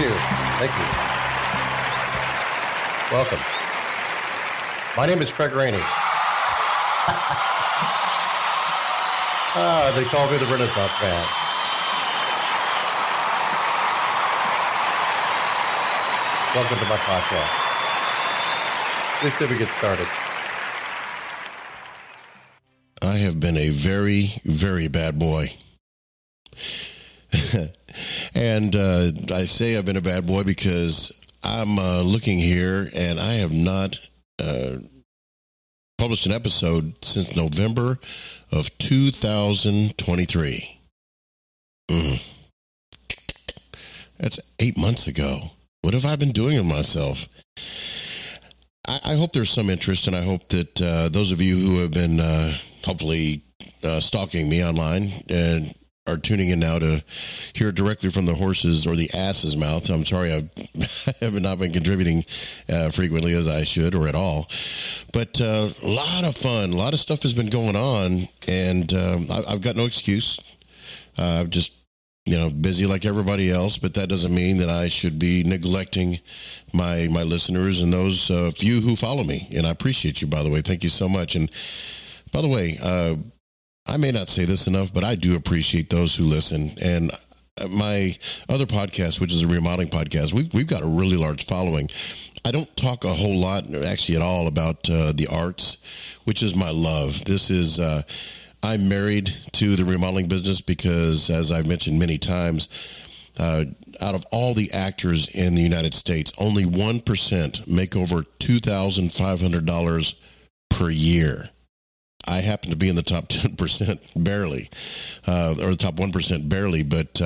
you. Thank you. Welcome. My name is Craig Rainey. They call me the Renaissance Man. Welcome to my podcast. Let's see if we get started. I have been a very, very bad boy. And I say I've been a bad boy because I'm looking here and I have not published an episode since November of 2023. That's 8 months ago. What have I been doing with myself? I hope there's some interest, and I hope that those of you who have been hopefully stalking me online and are tuning in now to hear directly from the horse's or the ass's mouth. I'm sorry I have not been contributing frequently as I should or at all. But a lot of fun, a lot of stuff has been going on, and I've got no excuse. I'm just, busy like everybody else, but that doesn't mean that I should be neglecting my listeners and those few who follow me. And I appreciate you, by the way. Thank you so much. And by the way, I may not say this enough, but I do appreciate those who listen. And my other podcast, which is a remodeling podcast, we've got a really large following. I don't talk a whole lot, actually at all, about the arts, which is my love. This is, I'm married to the remodeling business because, as I've mentioned many times, out of all the actors in the United States, only 1% make over $2,500 per year. I happen to be in the top 10%, barely, or the top 1% barely. But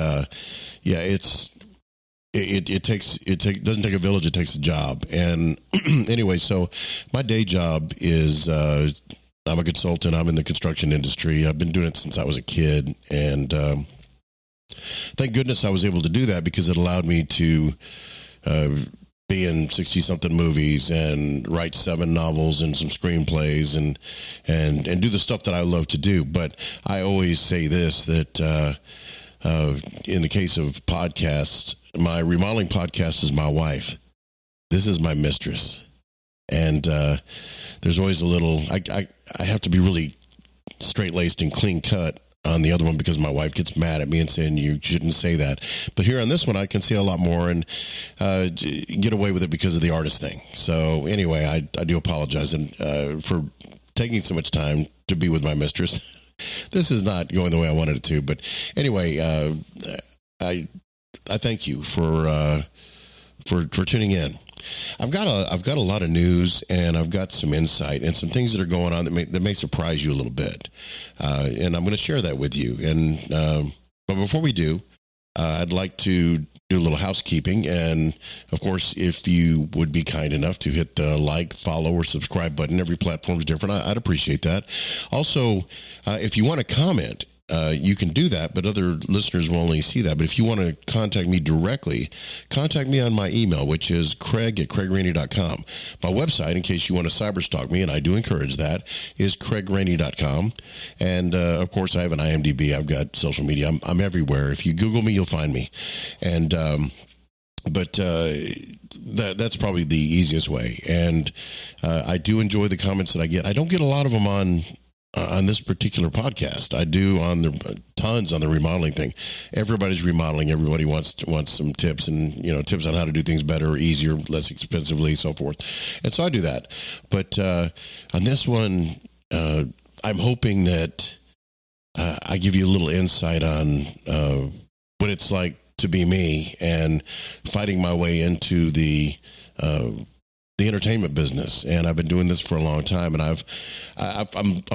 it doesn't take a village; it takes a job. And anyway, so my day job is I'm a consultant. I'm in the construction industry. I've been doing it since I was a kid, and thank goodness I was able to do that because it allowed me to be in 60-something movies and write 7 novels and some screenplays and do the stuff that I love to do. But I always say this, that in the case of podcasts, my remodeling podcast is my wife. This is my mistress. And there's always a little, I have to be really straight-laced and clean-cut on the other one because my wife gets mad at me and saying you shouldn't say that. But here on this one, I can say a lot more and get away with it because of the artist thing. So anyway, I do apologize for taking so much time to be with my mistress. This is not going the way I wanted it to. But anyway, I thank you for tuning in. I've got a lot of news, and I've got some insight and some things that are going on that may surprise you a little bit, and I'm going to share that with you. And but before we do, I'd like to do a little housekeeping, and of course, if you would be kind enough to hit the like, follow, or subscribe button. Every platform is different. I'd appreciate that. Also, if you want to comment, you can do that, but other listeners will only see that. But if you want to contact me directly, contact me on my email, which is craig@craigrainey.com. My website, in case you want to cyberstalk me, and I do encourage that, is craigrainey.com. And, of course, I have an IMDb. I've got social media. I'm everywhere. If you Google me, you'll find me. And that's probably the easiest way. And I do enjoy the comments that I get. I don't get a lot of them on this particular podcast. I do on the tons on the remodeling thing. Everybody's remodeling. Everybody wants some tips and tips on how to do things better, easier, less expensively, so forth. And so I do that. But on this one, I'm hoping that I give you a little insight on what it's like to be me and fighting my way into the entertainment business. And I've been doing this for a long time, and I'm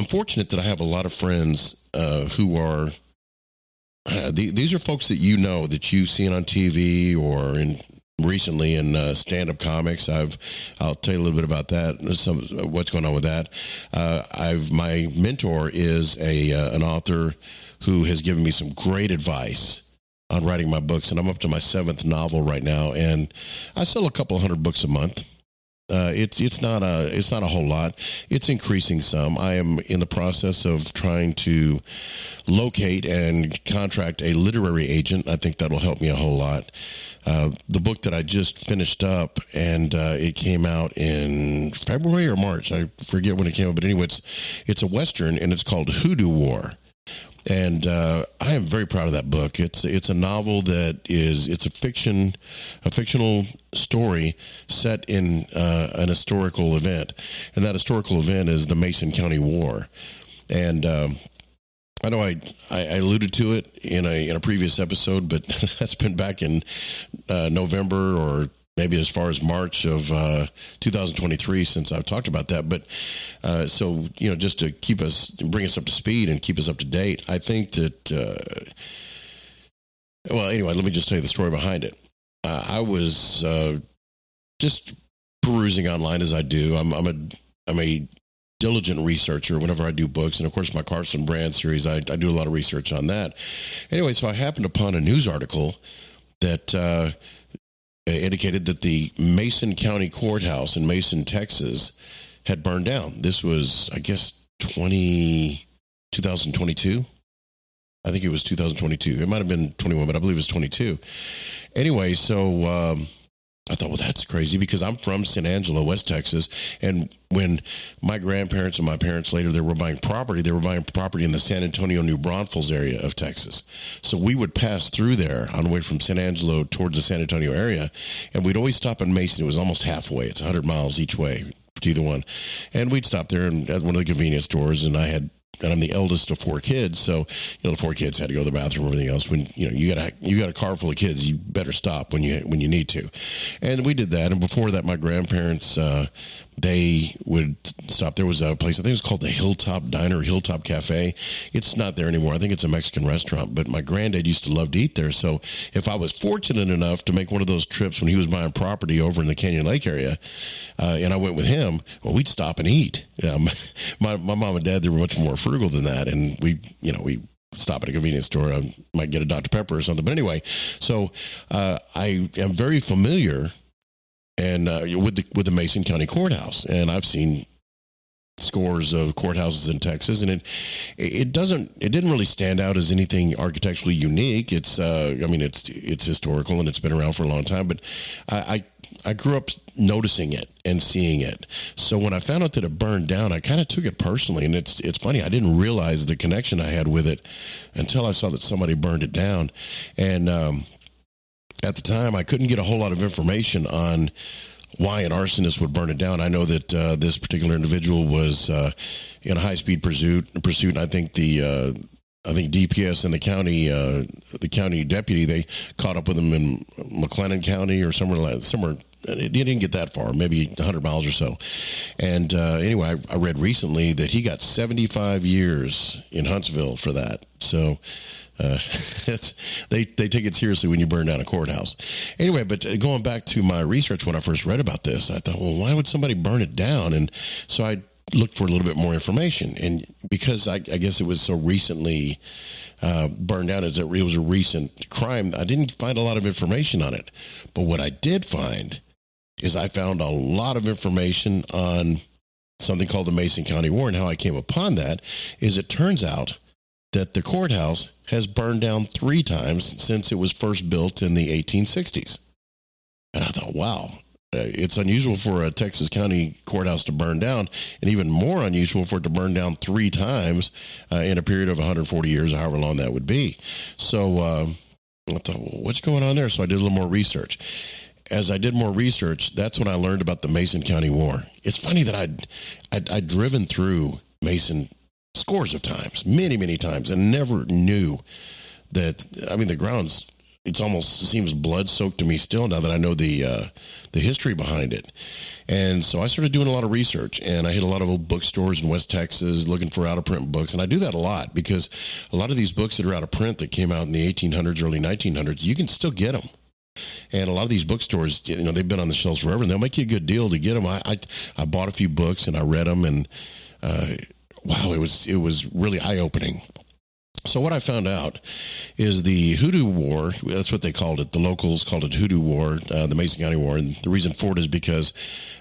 fortunate that I have a lot of friends who are these are folks that that you've seen on TV or recently in stand-up comics. I'll tell you a little bit about that, what's going on with that. My mentor is an author who has given me some great advice on writing my books, and I'm up to my 7th novel right now, and I sell a couple hundred books a month. It's not a whole lot. It's increasing some. I am in the process of trying to locate and contract a literary agent. I think that'll help me a whole lot. The book that I just finished up, and it came out in February or March. I forget when it came out, but anyway, it's a Western, and it's called Hoodoo War. And I am very proud of that book. It's a novel it's a fictional story set in an historical event, and that historical event is the Mason County War. And I know I alluded to it in a previous episode, but that's been back in November or maybe as far as March of 2023 since I've talked about that. But so, just to bring us up to speed and keep us up to date, I think that, well, anyway, let me just tell you the story behind it. I was just perusing online as I do. I'm a diligent researcher whenever I do books. And of course, my Carson Brand series, I do a lot of research on that. Anyway, so I happened upon a news article that indicated that the Mason County Courthouse in Mason, Texas had burned down. This was, I guess, 2022. I think it was 2022. It might have been 21, but I believe it was 22. Anyway, so I thought, well, that's crazy because I'm from San Angelo, West Texas. And when my grandparents and my parents later, they were buying property in the San Antonio, New Braunfels area of Texas. So we would pass through there on the way from San Angelo towards the San Antonio area. And we'd always stop in Mason. It was almost halfway. It's 100 miles each way to either one. And we'd stop there at one of the convenience stores. And I'm the eldest of four kids, so the four kids had to go to the bathroom and everything else. When you got a car full of kids, you better stop when you need to. And we did that. And before that, my grandparents they would stop. There was a place, I think it was called the Hilltop Diner, Hilltop Cafe. It's not there anymore. I think it's a Mexican restaurant, but my granddad used to love to eat there. So if I was fortunate enough to make one of those trips when he was buying property over in the Canyon Lake area, and I went with him, well, we'd stop and eat. My mom and dad, they were much more frugal than that. And we stop at a convenience store. I might get a Dr. Pepper or something. But anyway, so I am very familiar and with the Mason County Courthouse, and I've seen scores of courthouses in Texas, and it didn't really stand out as anything architecturally unique. It's it's historical and it's been around for a long time, but I grew up noticing it and seeing it. So when I found out that it burned down, I kind of took it personally, and it's funny. I didn't realize the connection I had with it until I saw that somebody burned it down, and at the time, I couldn't get a whole lot of information on why an arsonist would burn it down. I know that this particular individual was in a high-speed pursuit, and I think DPS and the county deputy, they caught up with him in McLennan County or somewhere. It didn't get that far, maybe 100 miles or so. And anyway, I read recently that he got 75 years in Huntsville for that. So they take it seriously when you burn down a courthouse. Anyway, but going back to my research when I first read about this, I thought, well, why would somebody burn it down? And so I looked for a little bit more information. And because I guess it was so recently burned down, it was a recent crime, I didn't find a lot of information on it. But what I did find is I found a lot of information on something called the Mason County War. And how I came upon that is it turns out that the courthouse has burned down 3 times since it was first built in the 1860s. And I thought, wow, it's unusual for a Texas County courthouse to burn down, and even more unusual for it to burn down 3 times in a period of 140 years, or however long that would be. So I thought, well, what's going on there? So I did a little more research. As I did more research, that's when I learned about the Mason County War. It's funny that I'd driven through Mason scores of times, many, many times, and never knew that, the grounds, it almost seems blood-soaked to me still now that I know the history behind it. And so I started doing a lot of research, and I hit a lot of old bookstores in West Texas looking for out-of-print books. And I do that a lot because a lot of these books that are out of print that came out in the 1800s, early 1900s, you can still get them. And a lot of these bookstores, they've been on the shelves forever, and they'll make you a good deal to get them. I bought a few books, and I read them, and wow, it was really eye-opening. So what I found out is the Hoodoo War, that's what they called it. The locals called it Hoodoo War, the Mason County War. And the reason for it is because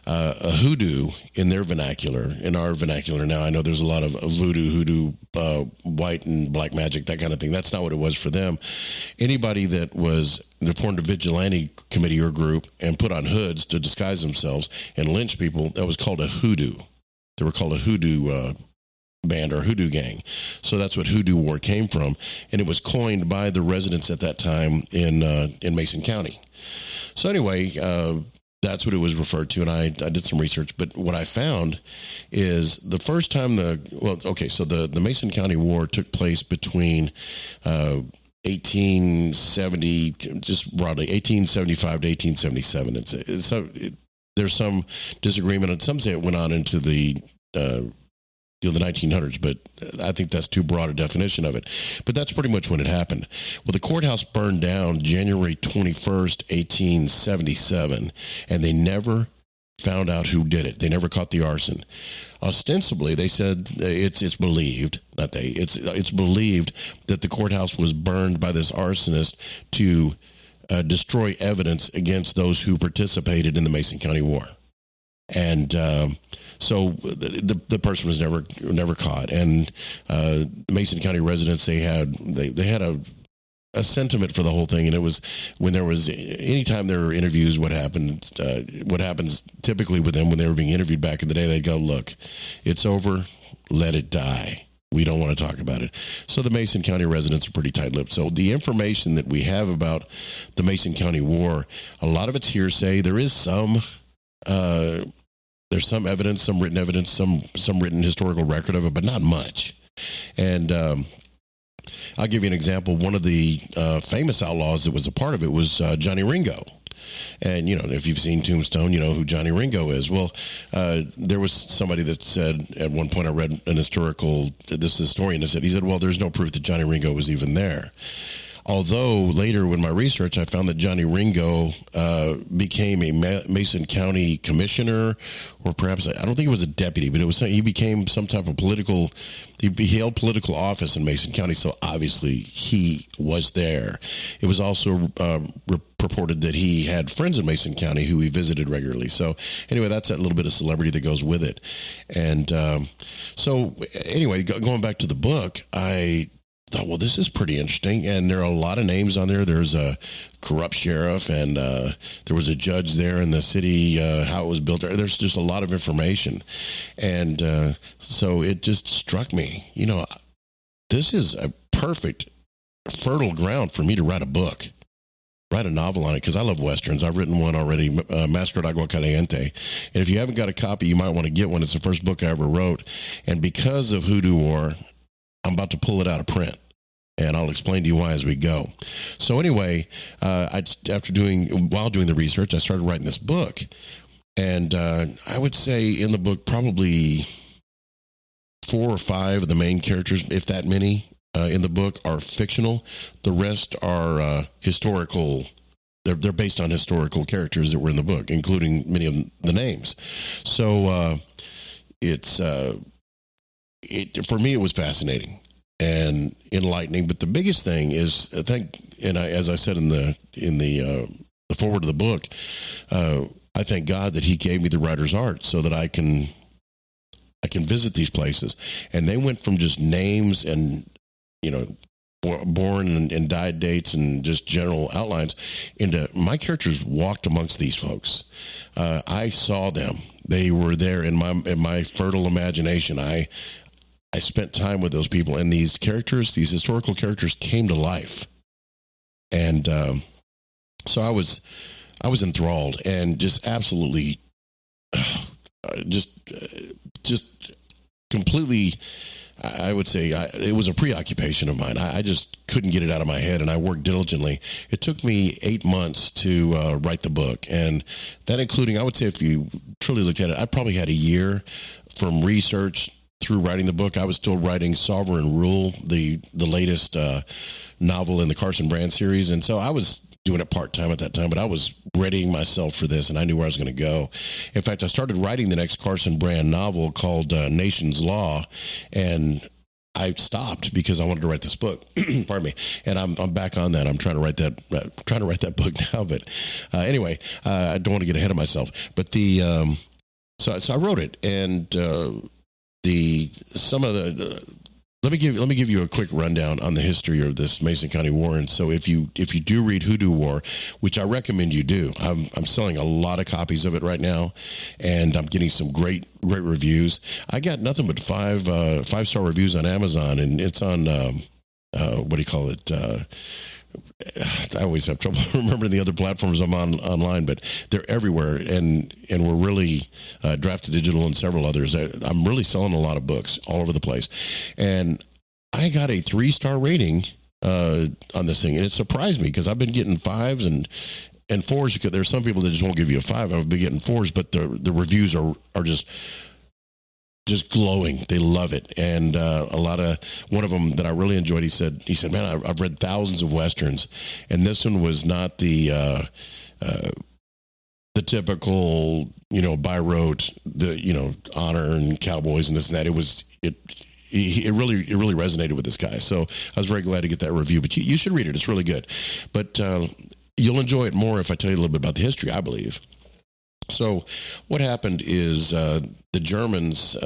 a hoodoo in their vernacular, in our vernacular now, I know there's a lot of voodoo, hoodoo, white and black magic, that kind of thing. That's not what it was for them. Anybody that formed a vigilante committee or group and put on hoods to disguise themselves and lynch people, that was called a hoodoo. They were called a hoodoo band or hoodoo gang. So that's what Hoodoo War came from, and it was coined by the residents at that time in Mason County. So anyway, that's what it was referred to, and I did some research. But what I found is the first time so the Mason County War took place between 1870, just broadly 1875 to 1877. There's some disagreement, and some say it went on into the 1900s, but I think that's too broad a definition of it. But that's pretty much when it happened. Well, the courthouse burned down January 21st, 1877, and they never found out who did it. They never caught the arson. Ostensibly, they said it's believed, it's believed that the courthouse was burned by this arsonist to destroy evidence against those who participated in the Mason County War. And so the person was never caught. And Mason County residents, they had a sentiment for the whole thing. And it was when there was anytime there were interviews, what happens typically with them when they were being interviewed back in the day, they'd go, "Look, it's over. Let it die. We don't want to talk about it." So the Mason County residents are pretty tight-lipped. So the information that we have about the Mason County War, a lot of it's hearsay. There is there's some evidence, some written evidence, some written historical record of it, but not much. And I'll give you an example. One of the famous outlaws that was a part of it was Johnny Ringo. And, if you've seen Tombstone, you know who Johnny Ringo is. Well, there was somebody that said at one point, I read this historian that said, he said, well, there's no proof that Johnny Ringo was even there. Although later with my research, I found that Johnny Ringo became a Mason County commissioner, or perhaps, I don't think it was a deputy, but he became some type of he held political office in Mason County, so obviously he was there. It was also purported that he had friends in Mason County who he visited regularly. So anyway, that's that little bit of celebrity that goes with it. And so anyway, going back to the book, I thought, well, this is pretty interesting. And there are a lot of names on there. There's a corrupt sheriff, and there was a judge there in the city, how it was built. There's just a lot of information. And so it just struck me, this is a perfect, fertile ground for me to write a novel on it, because I love Westerns. I've written one already, Masquerade Agua Caliente. And if you haven't got a copy, you might want to get one. It's the first book I ever wrote. And because of Hoodoo War, I'm about to pull it out of print, and I'll explain to you why as we go. So anyway, while doing the research, I started writing this book. And I would say in the book, probably 4 or 5 of the main characters, if that many, in the book are fictional. The rest are historical. They're based on historical characters that were in the book, including many of the names. So for me, it was fascinating and enlightening. But the biggest thing is, as I said in the foreword of the book, I thank God that He gave me the writer's art so that I can visit these places. And they went from just names and born and died dates and just general outlines into my characters walked amongst these folks. I saw them. They were there in my fertile imagination. I spent time with those people, and these historical characters came to life. And so I was enthralled and just absolutely just completely, I would say it was a preoccupation of mine. I just couldn't get it out of my head, and I worked diligently. It took me 8 months to write the book, and that including, I would say if you truly looked at it, I probably had a year from research through writing the book. I was still writing Sovereign Rule, the latest novel in the Carson Brand series, and so I was doing it part-time at that time, but I was readying myself for this, and I knew where I was going to go. In fact, I started writing the next Carson Brand novel called Nation's Law, and I stopped because I wanted to write this book. Pardon me. And I'm back on that. I'm trying to write that book now. But anyway, I don't want to get ahead of myself. But so I wrote it, and let me give you a quick rundown on the history of this Mason County War. And so if you do read Hoodoo War, which I recommend you do, I'm selling a lot of copies of it right now, and I'm getting some great reviews. I got nothing but 5-star reviews on Amazon, and it's on what do you call it? I always have trouble remembering the other platforms I'm on online, but they're everywhere, and we're really Drafted Digital and several others. I'm really selling a lot of books all over the place, and I got a 3-star rating on this thing, and it surprised me because I've been getting 5s and 4s. Because there's some people that just won't give you a 5. I've been getting 4s, but the reviews are just glowing. They love it. And one of them that I really enjoyed, he said, man, I've read thousands of Westerns, and this one was not the typical, by rote, honor and cowboys and this and that. It really resonated with this guy. So I was very glad to get that review, but you should read it. It's really good. But you'll enjoy it more if I tell you a little bit about the history, I believe. So what happened is the Germans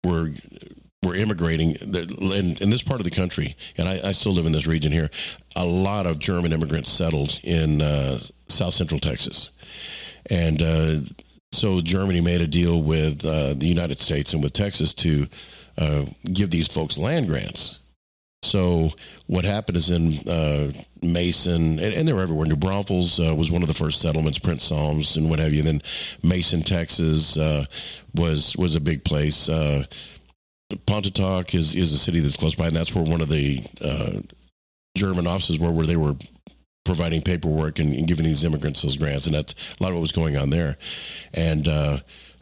were immigrating in this part of the country, and I still live in this region here. A lot of German immigrants settled in South Central Texas, and so Germany made a deal with the United States and with Texas to give these folks land grants. So what happened is in Mason, and they were everywhere. New Braunfels was one of the first settlements, Prince Psalms and what have you. Then Mason, Texas was a big place. Pontotoc is a city that's close by, and that's where one of the German offices were, where they were providing paperwork and giving these immigrants those grants, and that's a lot of what was going on there. And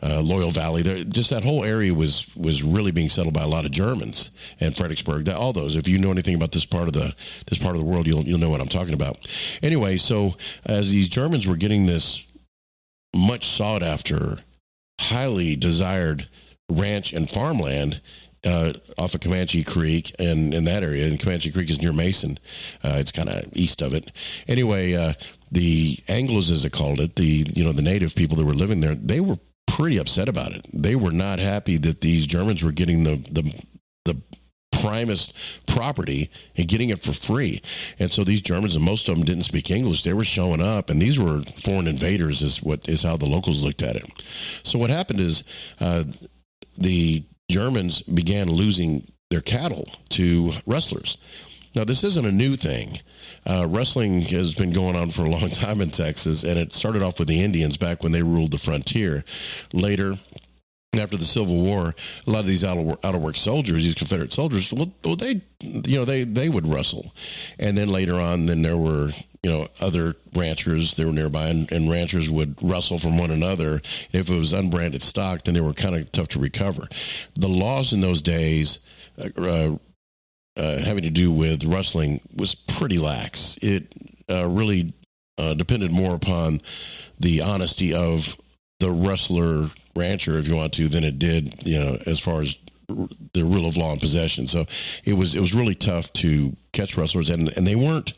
Loyal Valley, just that whole area was really being settled by a lot of Germans, and Fredericksburg, all those. If you know anything about this part of the world, you'll know what I'm talking about. Anyway, so as these Germans were getting this much sought after, highly desired ranch and farmland off of Comanche Creek and in that area, and Comanche Creek is near Mason. It's kind of east of it. Anyway, the Anglos, as they called it, the native people that were living there, they were pretty upset about it. They were not happy that these Germans were getting the primest property and getting it for free. And so these Germans, and most of them didn't speak English, they were showing up, and these were foreign invaders is how the locals looked at it. So what happened is the Germans began losing their cattle to rustlers. Now, this isn't a new thing. Rustling has been going on for a long time in Texas, and it started off with the Indians back when they ruled the frontier. Later, after the Civil War, a lot of these out of work soldiers, these Confederate soldiers, they would rustle. And then later on, there were other ranchers that were nearby, and ranchers would rustle from one another. If it was unbranded stock, then they were kind of tough to recover. The laws in those days having to do with rustling was pretty lax. It really depended more upon the honesty of the rustler rancher, if you want to, than it did, as far as the rule of law and possession. So it was really tough to catch rustlers, and they weren't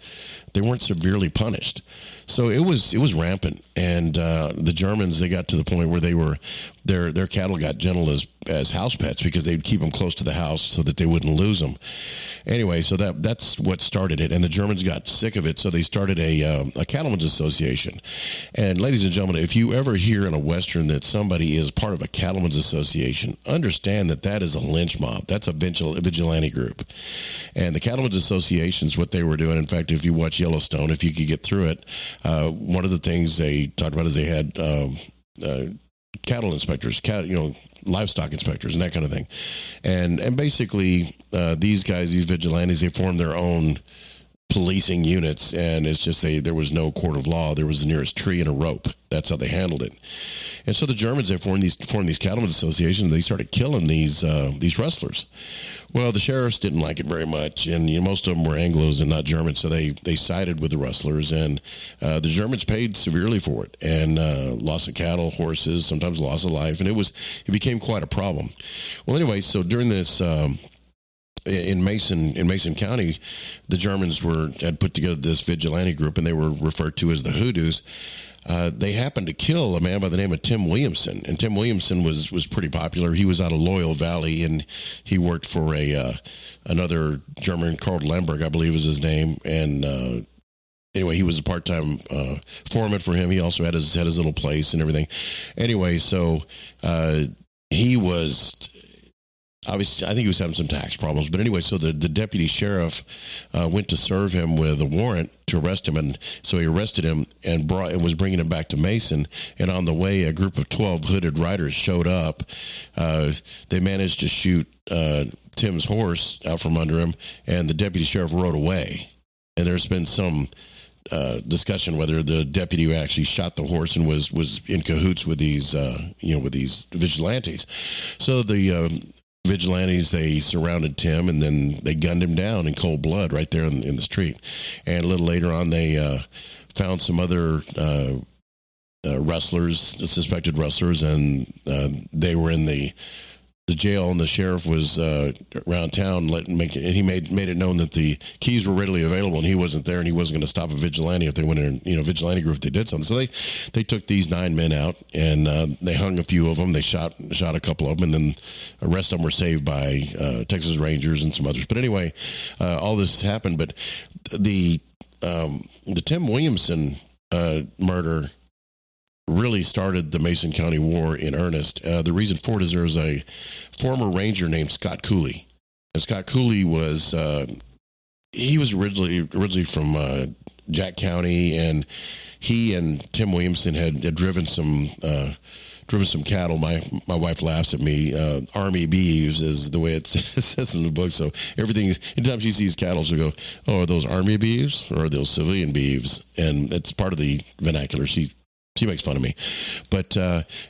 severely punished. So it was rampant, and the Germans, they got to the point where their cattle got gentle as house pets, because they'd keep them close to the house so that they wouldn't lose them. Anyway, so that's what started it, and the Germans got sick of it, so they started a cattlemen's association. And ladies and gentlemen, if you ever hear in a Western that somebody is part of a cattlemen's association, understand that is a lynch mob. That's a vigilante group. And the cattlemen's associations, what they were doing, in fact, if you watch Yellowstone, if you could get through it, one of the things they talked about is they had cattle inspectors, livestock inspectors, and that kind of thing. And basically, these guys, these vigilantes, they formed their own policing units, and it's just there was no court of law. There was the nearest tree and a rope. That's how they handled it. And so the Germans, they formed these cattlemen's associations. They started killing these rustlers. Well, the sheriffs didn't like it very much, and most of them were Anglos and not Germans, so they sided with the rustlers, and the Germans paid severely for it, and loss of cattle, horses, sometimes loss of life, and it became quite a problem. Well, anyway, so during this in Mason County, the Germans had put together this vigilante group, and they were referred to as the Hoodoos. They happened to kill a man by the name of Tim Williamson, and Tim Williamson was pretty popular. He was out of Loyal Valley, and he worked for another German, Karl Lemberg, I believe was his name, and anyway, he was a part-time foreman for him. He also had his little place and everything. Anyway, so he was. Obviously, I think he was having some tax problems. But anyway, so the deputy sheriff went to serve him with a warrant to arrest him. And so he arrested him and was bringing him back to Mason. And on the way, a group of 12 hooded riders showed up. They managed to shoot Tim's horse out from under him, and the deputy sheriff rode away. And there's been some discussion whether the deputy who actually shot the horse and was in cahoots with these vigilantes. So the vigilantes, they surrounded Tim, and then they gunned him down in cold blood right there in the street. And a little later on, they found some other suspected wrestlers, and they were in the jail, and the sheriff was around town and he made it known that the keys were readily available, and he wasn't there, and he wasn't going to stop a vigilante if they went in, vigilante group if they did something. So they took these 9 men out, and they hung a few of them. They shot a couple of them, and then the rest of them were saved by Texas Rangers and some others. But anyway, all this happened. But the Tim Williamson murder really started the Mason County War in earnest. The reason for it is there was a former ranger named Scott Cooley. And Scott Cooley was originally from Jack County, and he and Tim Williamson had driven some cattle. My wife laughs at me. Army beeves is the way it says in the book. So anytime she sees cattle, she'll go, "Oh, are those army beeves or are those civilian beeves?" And it's part of the vernacular. She makes fun of me. But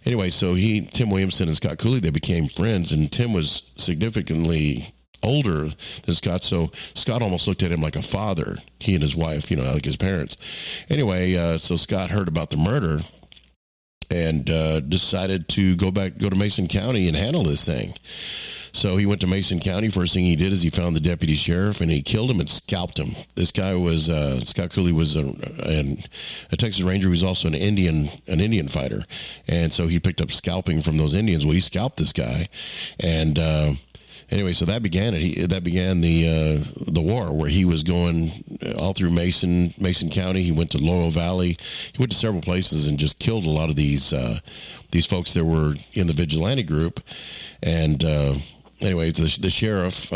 anyway, so Tim Williamson and Scott Cooley, they became friends, and Tim was significantly older than Scott, so Scott almost looked at him like a father, he and his wife, like his parents. Anyway, so Scott heard about the murder and decided to go to Mason County and handle this thing. So he went to Mason County. First thing he did is he found the deputy sheriff, and he killed him and scalped him. This guy was Scott Cooley was a Texas Ranger. He was also an Indian fighter, and so he picked up scalping from those Indians. Well, he scalped this guy, and anyway, so that began it. That began the war, where he was going all through Mason County. He went to Laurel Valley. He went to several places and just killed a lot of these folks that were in the vigilante group, and. Anyway, the sheriff,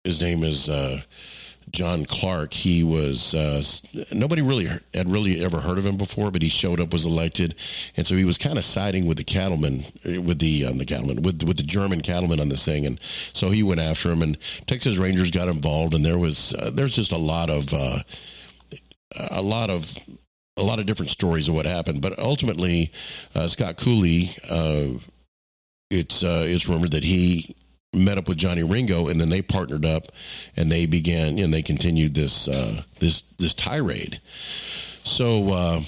his name is John Clark. He was nobody had ever heard of him before, but he showed up, was elected, and so he was kind of siding with the cattlemen, with the German cattlemen on this thing, and so he went after him, and Texas Rangers got involved, and there's just a lot of different stories of what happened, but ultimately, Scott Cooley, it's rumored that he met up with Johnny Ringo, and then they partnered up, and they began, and they continued this tirade. So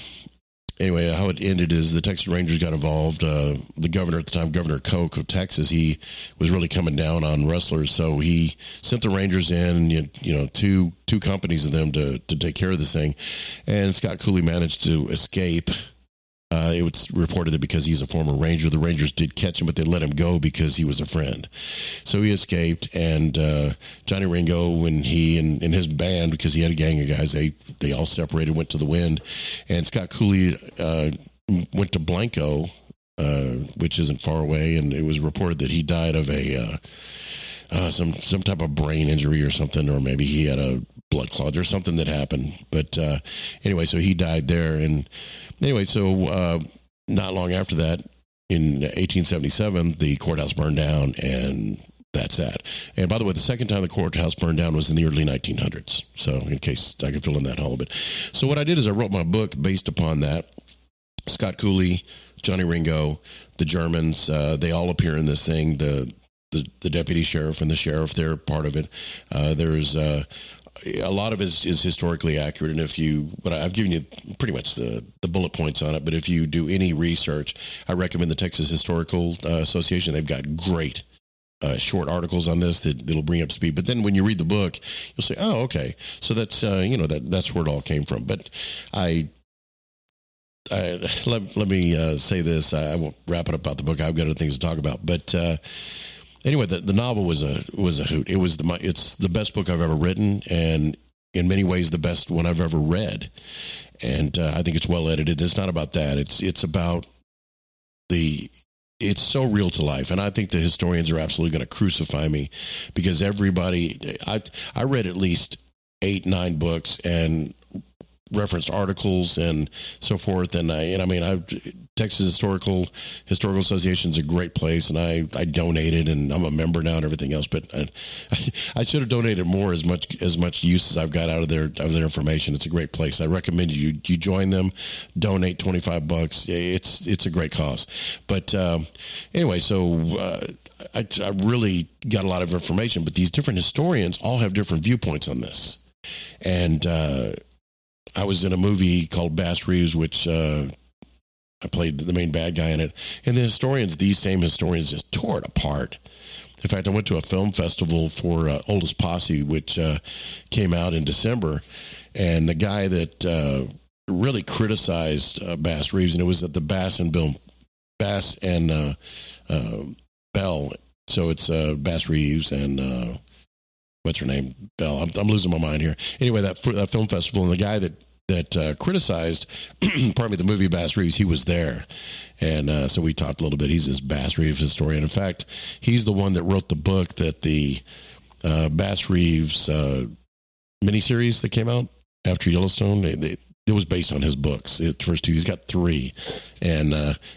anyway, how it ended is the Texas Rangers got involved. The governor at the time, Governor Koch of Texas, he was really coming down on wrestlers, so he sent the Rangers in, two companies of them to take care of this thing, and Scott Cooley managed to escape. It was reported that because he's a former Ranger, the Rangers did catch him, but they let him go because he was a friend. So he escaped, and Johnny Ringo and he and his band, because he had a gang of guys, they all separated, went to the wind, and Scott Cooley went to Blanco, which isn't far away, and it was reported that he died of some type of brain injury or something, or maybe he had a blood clot or something that happened. But anyway, so he died there. And anyway, so not long after that, in 1877, the courthouse burned down, and that's that. And by the way, the second time the courthouse burned down was in the early 1900s. So in case I could fill in that hole a bit. So what I did is I wrote my book based upon that. Scott Cooley, Johnny Ringo, the Germans, they all appear in this thing. The deputy sheriff and the sheriff, they're part of it. There's a lot of it is historically accurate, and but I've given you pretty much the bullet points on it, but if you do any research, I recommend the Texas Historical Association. They've got great short articles on this that'll bring you up to speed. But then when you read the book, you'll say, "Oh, okay, so that's that's where it all came from." But let me say this. I won't wrap it up about the book. I've got other things to talk about. But anyway, the novel was a hoot. It's the best book I've ever written, and in many ways the best one I've ever read. And I think it's well edited. It's not about that. It's about it's so real to life. And I think the historians are absolutely going to crucify me, because I read at least 8-9 books and referenced articles and so forth. And Texas Historical Association is a great place, and I donated, and I'm a member now and everything else. But I should have donated more, as much use as I've got out of their information. It's a great place. I recommend you join them, donate $25. It's a great cause. But anyway, so I really got a lot of information, but these different historians all have different viewpoints on this. And I was in a movie called Bass Reeves, which I played the main bad guy in it. And these same historians just tore it apart. In fact, I went to a film festival for Oldest Posse, which came out in December. And the guy that really criticized Bass Reeves, and it was at the Bass and Bell. So it's Bass Reeves and what's her name? Bell. I'm losing my mind here. Anyway, that film festival, and the guy that criticized, the movie Bass Reeves, he was there. And so we talked a little bit. He's this Bass Reeves historian. In fact, he's the one that wrote the book that the Bass Reeves miniseries that came out after Yellowstone, it was based on his books. The first two, he's got 3. And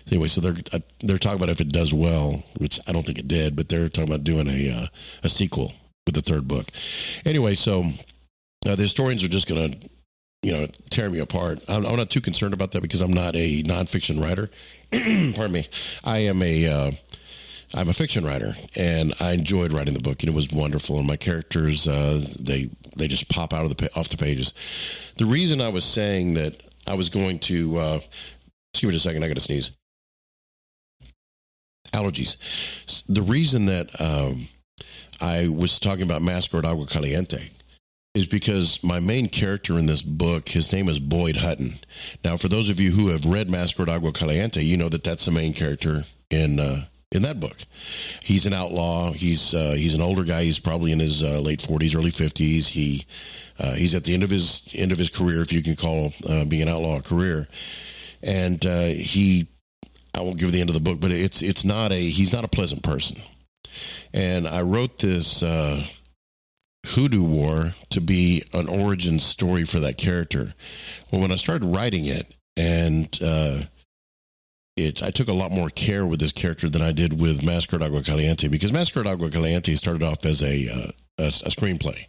anyway, so they're talking about if it does well, which I don't think it did, but they're talking about doing a sequel with the 3rd book. Anyway, so the historians are just going to tear me apart. I'm not too concerned about that, because I'm not a nonfiction writer. Pardon me. I'm a fiction writer, and I enjoyed writing the book, and it was wonderful. And my characters, they just pop out off the pages. The reason I was saying that I was going to, excuse me just a second, I got to sneeze. Allergies. The reason that I was talking about Masquerade Agua Caliente is because my main character in this book, his name is Boyd Hutton. Now, for those of you who have read Masquerade Agua Caliente, you know that that's the main character in that book. He's an outlaw. He's an older guy. He's probably in his late 40s, early 50s. He's at the end of his career, if you can call being an outlaw a career. And I won't give the end of the book, but he's not a pleasant person. And I wrote this Hoodoo War to be an origin story for that character. Well, when I started writing it, and I took a lot more care with this character than I did with Masquerade Agua Caliente, because Masquerade Agua Caliente started off as a screenplay,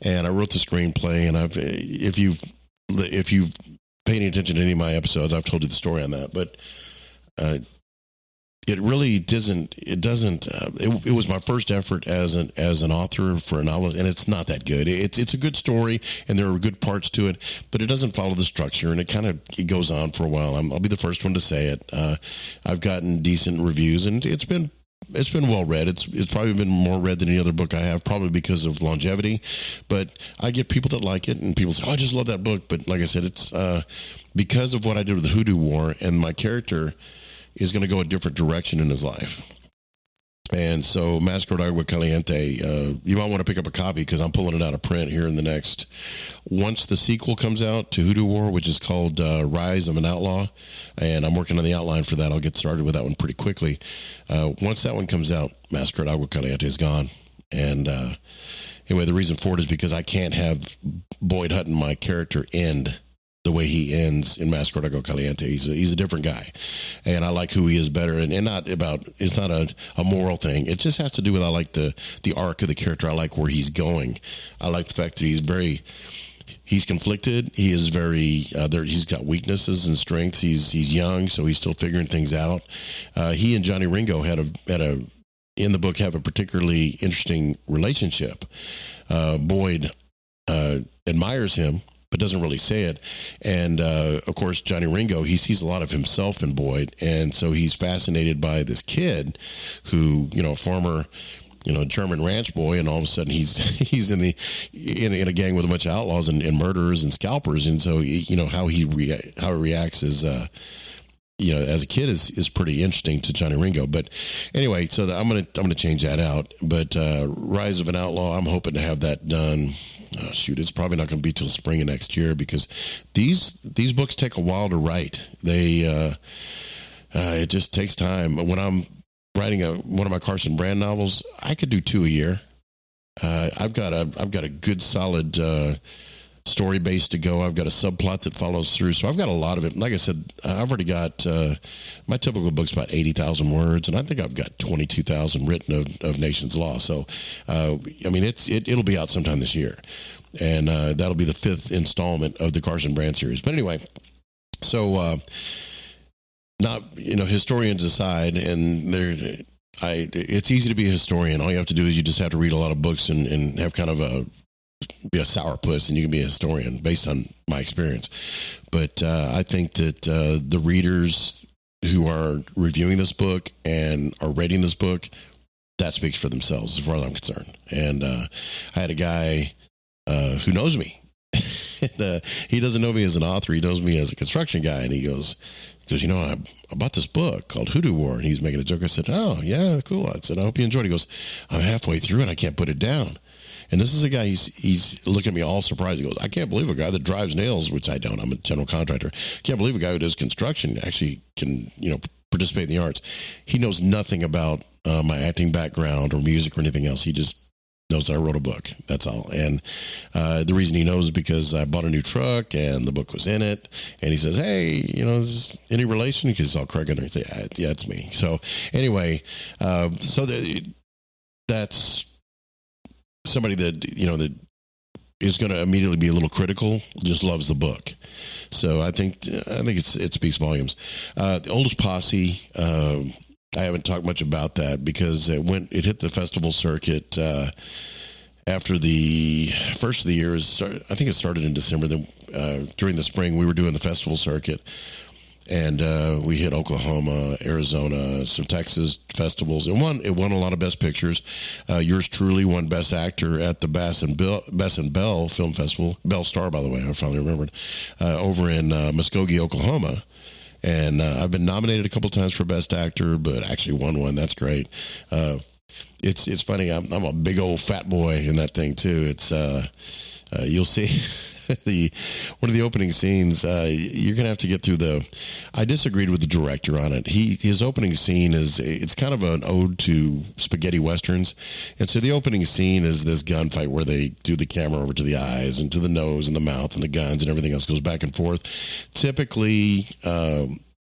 and I wrote the screenplay. And if you've paid any attention to any of my episodes, I've told you the story on that, but it really doesn't. It was my first effort as an author for a novel, and it's not that good. It's a good story, and there are good parts to it, but it doesn't follow the structure, and it goes on for a while. I'll be the first one to say it. I've gotten decent reviews, and it's been well read. It's probably been more read than any other book I have, probably because of longevity. But I get people that like it, and people say, "Oh, I just love that book." But like I said, it's because of what I did with the Hoodoo War, and my character is going to go a different direction in his life. And so Masquerade Agua Caliente, you might want to pick up a copy, because I'm pulling it out of print here in once the sequel comes out to Hoodoo War, which is called Rise of an Outlaw, and I'm working on the outline for that. I'll get started with that one pretty quickly. Once that one comes out, Masquerade Agua Caliente is gone. And anyway, the reason for it is because I can't have Boyd Hutton, my character, end the way he ends in Masquerade Agua Caliente. He's a different guy, and I like who he is better. And it's not a moral thing. It just has to do with, I like the arc of the character. I like where he's going. I like the fact that he's conflicted. He is very he's got weaknesses and strengths. He's young, so he's still figuring things out. He and Johnny Ringo in the book have a particularly interesting relationship. Boyd admires him, but doesn't really say it. And of course, Johnny Ringo, he sees a lot of himself in Boyd, and so he's fascinated by this kid who, former, German ranch boy, and all of a sudden he's in a gang with a bunch of outlaws and murderers and scalpers, and so how he reacts is. As a kid is pretty interesting to Johnny Ringo. But anyway, so I'm gonna change that out. But Rise of an Outlaw, I'm hoping to have that done. It's probably not going to be till spring of next year, because these books take a while to write. They it just takes time. When I'm writing one of my Carson Brand novels, I could do 2 a year. I've got a good solid story base to go. I've got a subplot that follows through. So I've got a lot of it. Like I said, I've already got, my typical book's about 80,000 words, and I think I've got 22,000 written of Nation's Law. So, it'll be out sometime this year. And that'll be the 5th installment of the Carson Brand series. But anyway, so historians aside, and it's easy to be a historian. All you have to do is you just have to read a lot of books and have kind of be a sourpuss, and you can be a historian based on my experience. But I think that the readers who are reviewing this book and are rating this book, that speaks for themselves as far as I'm concerned. And I had a guy who knows me. He doesn't know me as an author. He knows me as a construction guy. And he goes, I bought this book called Hoodoo War. And he was making a joke. I said, oh, yeah, cool. I said, I hope you enjoyed it. He goes, I'm halfway through and I can't put it down. And this is a guy, he's looking at me all surprised. He goes, I can't believe a guy that drives nails, which I don't. I'm a general contractor. Can't believe a guy who does construction actually can, participate in the arts. He knows nothing about my acting background or music or anything else. He just knows that I wrote a book. That's all. And the reason he knows is because I bought a new truck and the book was in it. And he says, hey, is this any relation? Because he saw Craig in there. He said, yeah, it's me. So anyway, that's somebody that that is going to immediately be a little critical, just loves the book. So I think it speaks volumes. The Oldest Posse, I haven't talked much about that because it hit the festival circuit after the first of the year. I think it started in December. Then during the spring, we were doing the festival circuit. And we hit Oklahoma, Arizona, some Texas festivals. It won a lot of Best Pictures. Yours truly won Best Actor at the Bass and Bell Film Festival. Bell Star, by the way, I finally remembered. Over in Muskogee, Oklahoma. And I've been nominated a couple times for Best Actor, but actually won one. That's great. It's funny. I'm a big old fat boy in that thing too. It's you'll see. One of the opening scenes, you're gonna have to get through I disagreed with the director on it. His opening scene it's kind of an ode to spaghetti westerns, and so the opening scene is this gunfight where they do the camera over to the eyes and to the nose and the mouth and the guns and everything else goes back and forth. Typically,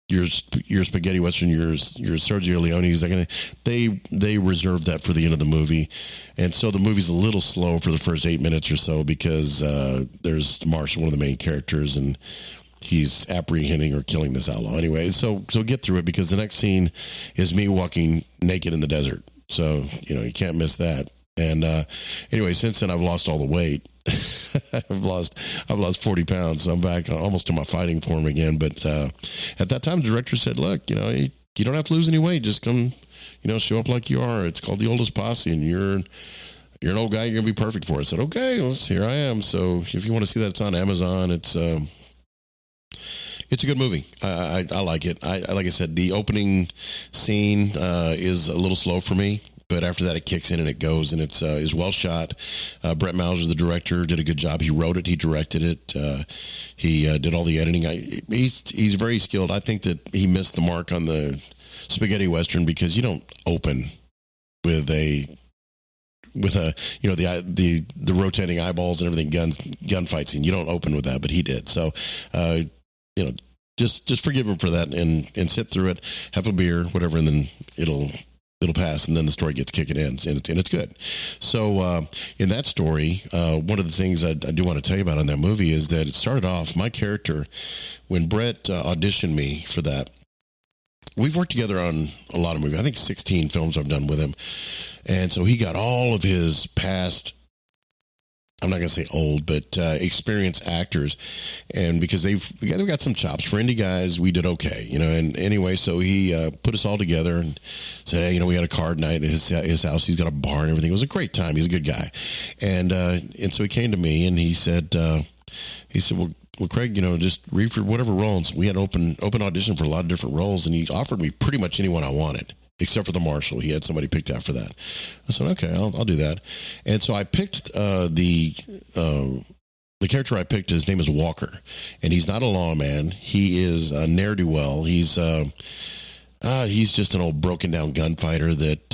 your spaghetti western, your Sergio Leone's, they reserve that for the end of the movie, and so the movie's a little slow for the first 8 minutes or so because there's Marshall, one of the main characters, and he's apprehending or killing this outlaw. Anyway, so get through it because the next scene is me walking naked in the desert, so you can't miss that. And anyway, since then I've lost all the weight. I've lost 40 pounds, so I'm back almost to my fighting form again. But at that time, the director said, "Look, you don't have to lose any weight. Just come, show up like you are. It's called The Oldest Posse, and you're an old guy. You're gonna be perfect for it." I said, "Okay, well, here I am." So if you want to see that, it's on Amazon. It's a good movie. I like it. Like I said, the opening scene is a little slow for me. But after that, it kicks in and it goes, and it's is well shot. Brett Mauser, the director, did a good job. He wrote it, he directed it, he did all the editing. He's very skilled. I think that he missed the mark on the spaghetti western because you don't open with the rotating eyeballs and everything, gunfight scene. You don't open with that, but he did. So, just forgive him for that and sit through it, have a beer, whatever, and then it'll pass, and then the story gets kicking in, and it's good. So in that story, one of the things I do want to tell you about on that movie is that it started off, my character, when Brett auditioned me for that, we've worked together on a lot of movies. I think 16 films I've done with him. And so he got all of his past I'm not going to say old, but experienced actors, and because they've got some chops for indie guys, we did okay, And anyway, so he put us all together and said, hey, we had a card night at his house. He's got a bar and everything. It was a great time. He's a good guy, and so he came to me and he said, well, Craig, just read for whatever roles. We had open audition for a lot of different roles, and he offered me pretty much anyone I wanted, except for the marshal. He had somebody picked out for that. I said, okay, I'll do that. And so I picked the character I picked. His name is Walker, and he's not a lawman. He is a ne'er-do-well. He's just an old broken down gunfighter that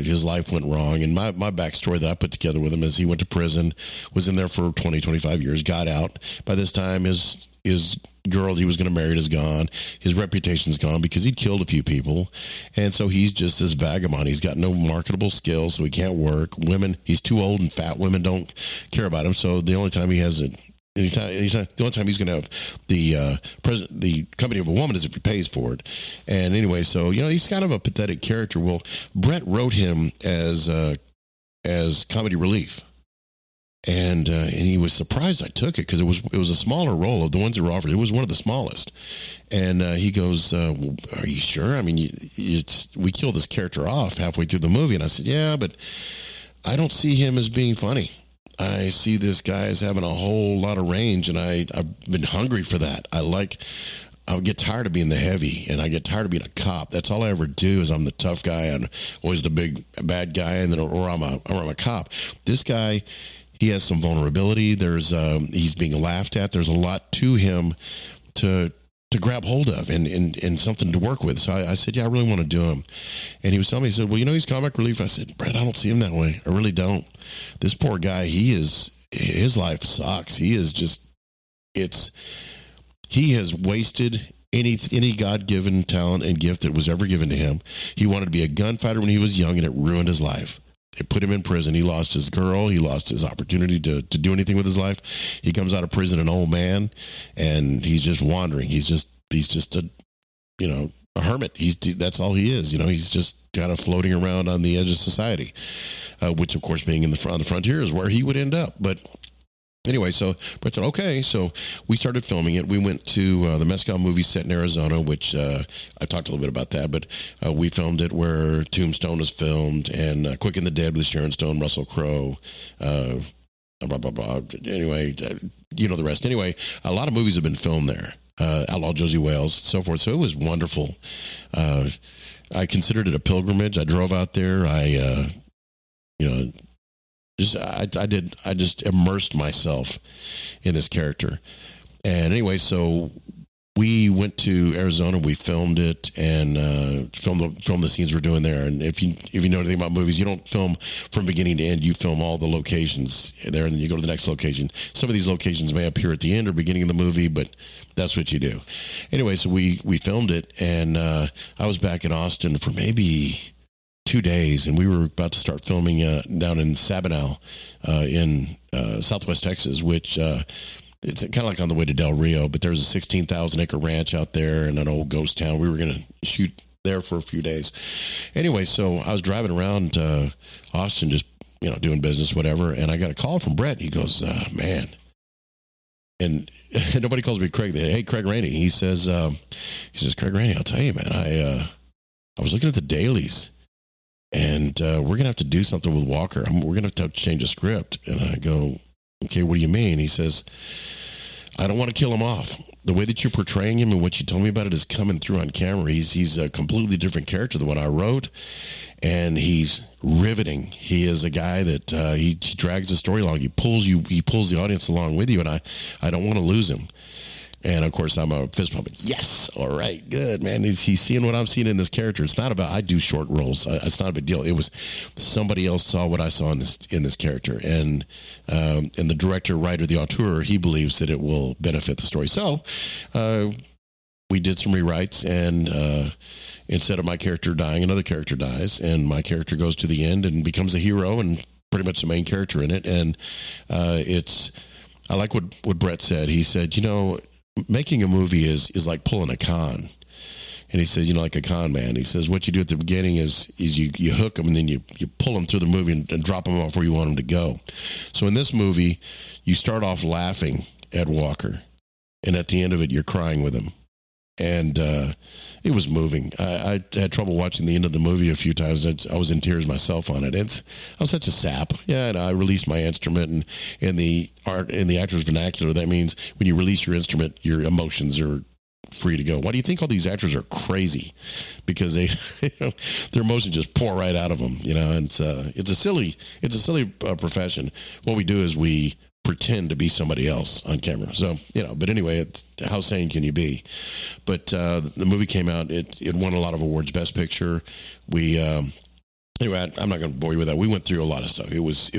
his life went wrong. And my backstory that I put together with him is he went to prison, was in there for 20, 25 years, got out. By this time, his girl he was going to marry is gone. His reputation's gone because he'd killed a few people. And so he's just this vagabond. He's got no marketable skills, so he can't work. Women, he's too old and fat. Women don't care about him. So the only time he has it, the only time he's going to have the company of a woman is if he pays for it. And anyway, so he's kind of a pathetic character. Well, Brett wrote him as comedy relief, and he was surprised I took it because it was a smaller role of the ones that were offered. It was one of the smallest. And he goes, well, "Are you sure? I mean, we killed this character off halfway through the movie." And I said, "Yeah, but I don't see him as being funny. I see this guy as having a whole lot of range, and I've been hungry for that. I get tired of being the heavy, and I get tired of being a cop. That's all I ever do is I'm the tough guy. I'm always the big bad guy, and then or I'm a cop. This guy, he has some vulnerability. He's being laughed at. There's a lot to him to grab hold of and something to work with." So I said, "Yeah, I really want to do him." And he was telling me, he said, "Well, he's comic relief." I said, "Brett, I don't see him that way. I really don't. This poor guy, his life sucks. He has wasted any God-given talent and gift that was ever given to him. He wanted to be a gunfighter when he was young, and it ruined his life. It put him in prison. He lost his girl. He lost his opportunity to do anything with his life. He comes out of prison an old man, and he's just wandering. He's just a hermit. That's all he is. He's just kind of floating around on the edge of society, which of course being on the frontier is where he would end up. But anyway, so Brett said, okay. So we started filming it. We went to the Mescal movie set in Arizona, which I talked a little bit about that, but we filmed it where Tombstone was filmed, and Quick and the Dead with Sharon Stone, Russell Crowe, blah, blah, blah. Anyway, the rest. Anyway, a lot of movies have been filmed there. Outlaw Josie Wales, so forth. So it was wonderful. I considered it a pilgrimage. I drove out there. I just immersed myself in this character. And anyway, so we went to Arizona. We filmed it and filmed the scenes we're doing there. And if you know anything about movies, you don't film from beginning to end. You film all the locations there, and then you go to the next location. Some of these locations may appear at the end or beginning of the movie, but that's what you do. Anyway, so we filmed it, and I was back in Austin for maybe 2 days, and we were about to start filming down in Sabinal in Southwest Texas, which it's kind of like on the way to Del Rio, but there's a 16,000 acre ranch out there in an old ghost town. We were going to shoot there for a few days. Anyway, so I was driving around Austin, just, doing business, whatever. And I got a call from Brett. He goes, man. And nobody calls me Craig. Hey, Craig Rainey. He says, Craig Rainey, I'll tell you, man, I was looking at the dailies, and we're going to have to do something with Walker. We're going to have to change the script. And I go, okay, what do you mean? He says, I don't want to kill him off. The way that you're portraying him and what you told me about it is coming through on camera. He's a completely different character than what I wrote, and he's riveting. He is a guy that he drags the story along. He pulls the audience along with you, and I don't want to lose him. And of course, I'm a fist pumping. Yes, all right, good, man. He's seeing what I'm seeing in this character. It's not about I do short roles. It's not a big deal. It was somebody else saw what I saw in this character, and the director, writer, the auteur, he believes that it will benefit the story. So we did some rewrites, and instead of my character dying, another character dies, and my character goes to the end and becomes a hero and pretty much the main character in it. And I like what Brett said. He said, making a movie is like pulling a con. And he says, like a con man, he says, what you do at the beginning is you hook them, and then you pull them through the movie and drop them off where you want them to go. So in this movie, you start off laughing at Walker, and at the end of it, you're crying with him. And it was moving. I had trouble watching the end of the movie a few times. I was in tears myself on it. I'm such a sap. Yeah, and I released my instrument, and in the actor's vernacular, that means when you release your instrument, your emotions are free to go. Why do you think all these actors are crazy? Because they, their emotions just pour right out of them. And it's a silly profession. What we do is we pretend to be somebody else on camera. So, but anyway, how sane can you be? But the movie came out. It won a lot of awards. Best Picture. Anyway, I'm not going to bore you with that. We went through a lot of stuff. It was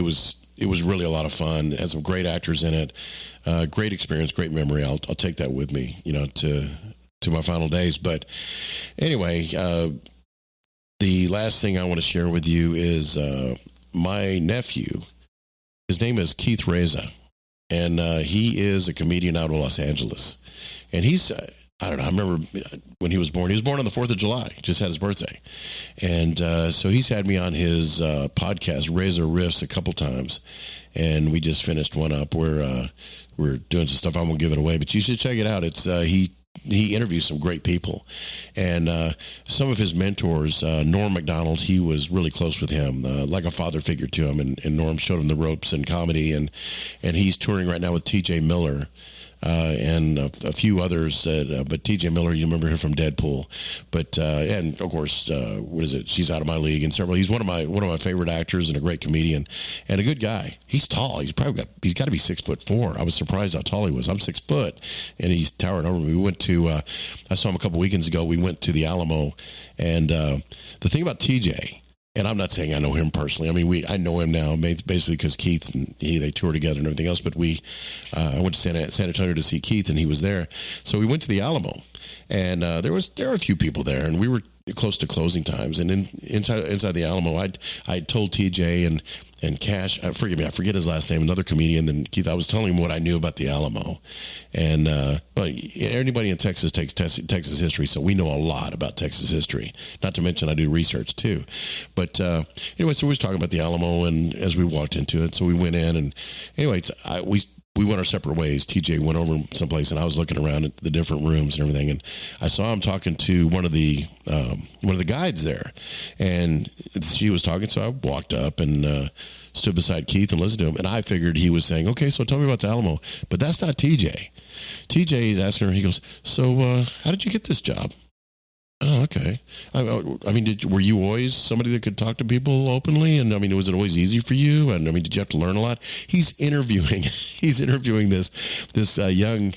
really a lot of fun. It had some great actors in it. Great experience, great memory. I'll take that with me, to my final days. But anyway, the last thing I want to share with you is my nephew. His name is Keith Reza, and he is a comedian out of Los Angeles. And he's, I don't know, I remember when he was born on the 4th of July, just had his birthday. And so he's had me on his podcast, Reza Riffs, a couple times. And we just finished one up where we're doing some stuff. I won't give it away, but you should check it out. It's he interviews some great people, and some of his mentors, Norm Macdonald, he was really close with him, like a father figure to him, and Norm showed him the ropes in comedy, and he's touring right now with T.J. Miller, and a few others, but T.J. Miller, you remember her from Deadpool, but and of course, what is it? She's Out of My League, and several. He's one of my favorite actors and a great comedian and a good guy. He's tall. He's got to be 6'4". I was surprised how tall he was. I'm 6 foot, and he's towering over me. We went to I saw him a couple weekends ago. We went to the Alamo, and the thing about TJ. And I'm not saying I know him personally. I mean, I know him now basically because Keith and they toured together and everything else. But I went to San Antonio to see Keith, and he was there. So we went to the Alamo, and there were a few people there, and we were close to closing times. And inside the Alamo, I told TJ and Cash, forgive me, I forget his last name, another comedian than Keith. I was telling him what I knew about the Alamo, and anybody in Texas takes Texas history, so we know a lot about Texas history. Not to mention I do research too. But anyway, so we was talking about the Alamo, and as we walked into it, so we went in, and anyway, we went our separate ways. TJ went over someplace, and I was looking around at the different rooms and everything, and I saw him talking to one of the guides there, and she was talking, so I walked up and stood beside Keith and listened to him, and I figured he was saying, okay, so tell me about the Alamo, but that's not TJ. TJ is asking her, he goes, so how did you get this job? Oh, okay. I mean, were you always somebody that could talk to people openly? And I mean, was it always easy for you? And I mean, did you have to learn a lot? He's interviewing this young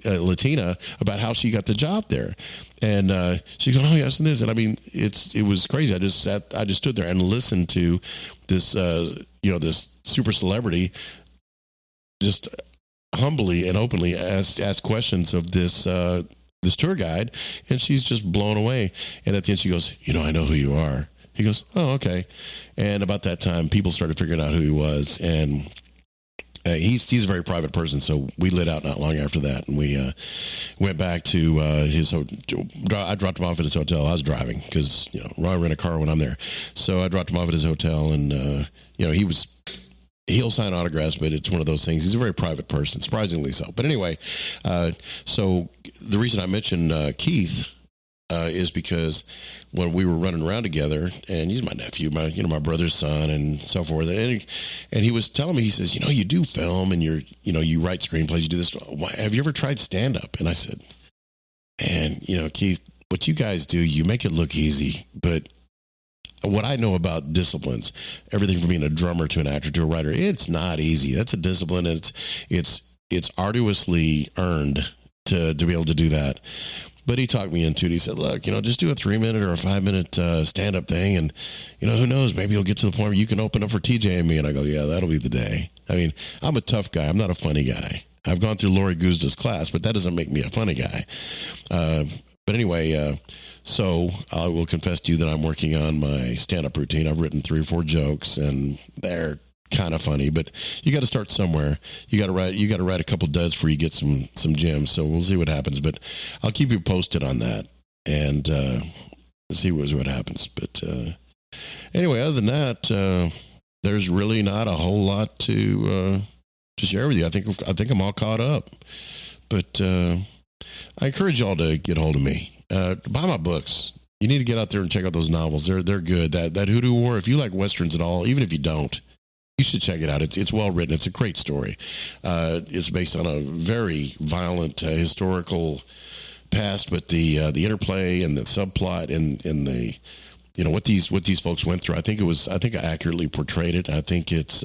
Latina about how she got the job there, and she's going, oh yes, and this, and I mean, it was crazy. I just stood there and listened to this, this super celebrity just humbly and openly ask questions of this tour guide, and she's just blown away. And at the end she goes, I know who you are. He goes, oh, okay. And about that time, people started figuring out who he was, and he's a very private person, so we lit out not long after that, and we went back to his hotel. I dropped him off at his hotel. I was driving because, I rent a car when I'm there. So I dropped him off at his hotel, and, he'll sign autographs, but it's one of those things. He's a very private person, surprisingly so. But anyway, so the reason I mentioned Keith is because when we were running around together, and he's my nephew, my brother's son, and so forth, and he was telling me, he says, you do film, and you write screenplays, you do this. Have you ever tried stand up? And I said, man, Keith, what you guys do, you make it look easy, but what I know about disciplines, everything from being a drummer to an actor to a writer, it's not easy. That's a discipline. It's arduously earned to be able to do that. But he talked me into it. He said, look, just do a 3-minute or a 5-minute stand-up thing, and, who knows, maybe you'll get to the point where you can open up for TJ and me. And I go, yeah, that'll be the day. I mean, I'm a tough guy. I'm not a funny guy. I've gone through Lori Guzda's class, but that doesn't make me a funny guy. But anyway, so I will confess to you that I'm working on my stand-up routine. I've written 3 or 4 jokes, and they're kind of funny, but you got to start somewhere. You got to write a couple duds before you get some gems. So we'll see what happens, but I'll keep you posted on that. and see what happens. But anyway, other than that, there's really not a whole lot to share with you. I think I'm all caught up. But I encourage y'all to get hold of me. Buy my books. You need to get out there and check out those novels. They're good. That Hoodoo War. If you like westerns at all, even if you don't, you should check it out. It's well written. It's a great story. It's based on a very violent historical past, but the interplay and the subplot and the what these folks went through. I think I accurately portrayed it. I think it's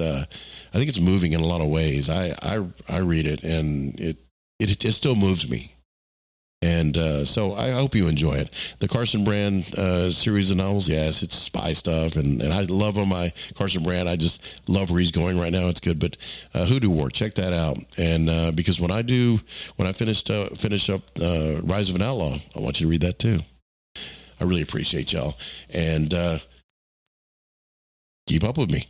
moving in a lot of ways. I read it and it still moves me. And so I hope you enjoy it. The Carson Brand series of novels, yes, it's spy stuff, and I love on my Carson Brand. I just love where he's going right now. It's good. But Hoodoo War, check that out. And because when I finish up Rise of an Outlaw, I want you to read that too. I really appreciate y'all. And keep up with me.